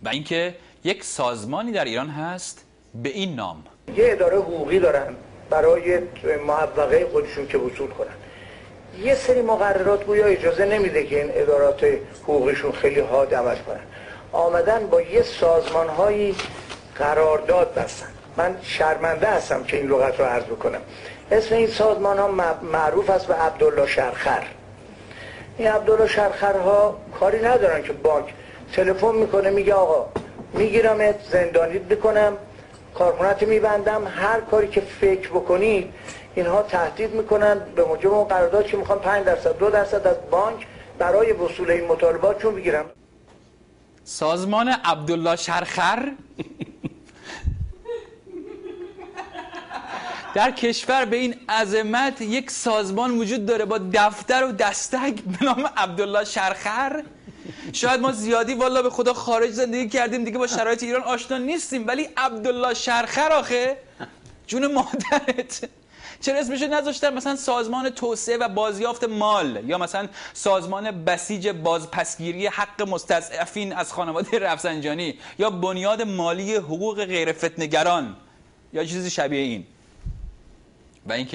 و اینکه یک سازمانی در ایران هست به این نام. یه اداره حقوقی دارن برای معوقه خودشون که وصول کنن. یه سری مقررات گویا اجازه نمیده که این ادارات حقوقیشون خیلی حاد عمل کنن. آمدن با یه سازمانهایی قرارداد بستن. من شرمنده هستم که این لغت رو عرض بکنم. اسم این سازمان ها معروف است به عبدالله شرخر. این عبدالله شرخرها کاری ندارن که بانک تلفن میکنه میگه آقا میگیرمت زندانیت میکنم، کارخونت میبندم، هر کاری که فکر بکنید. اینها تهدید میکنن به موجب اون قرارداد که میخوان 5% 2% از بانک برای وصول این مطالباتشون بگیرن. سازمان عبدالله شرخر در کشور به این عظمت یک سازمان وجود داره با دفتر و دستک به نام عبدالله شرخر. شاید ما زیادی والا به خدا خارج زندگی کردیم دیگه با شرایط ایران آشنا نیستیم، ولی عبدالله شرخر آخه جون مادرت چرا اسمشو نذاشتن مثلا سازمان توسعه و بازیافت مال، یا مثلا سازمان بسیج بازپسگیری حق مستضعفین از خانواده رفسنجانی، یا بنیاد مالی حقوق غیر فتنه‌گران یا چیزی شبیه این. و اینکه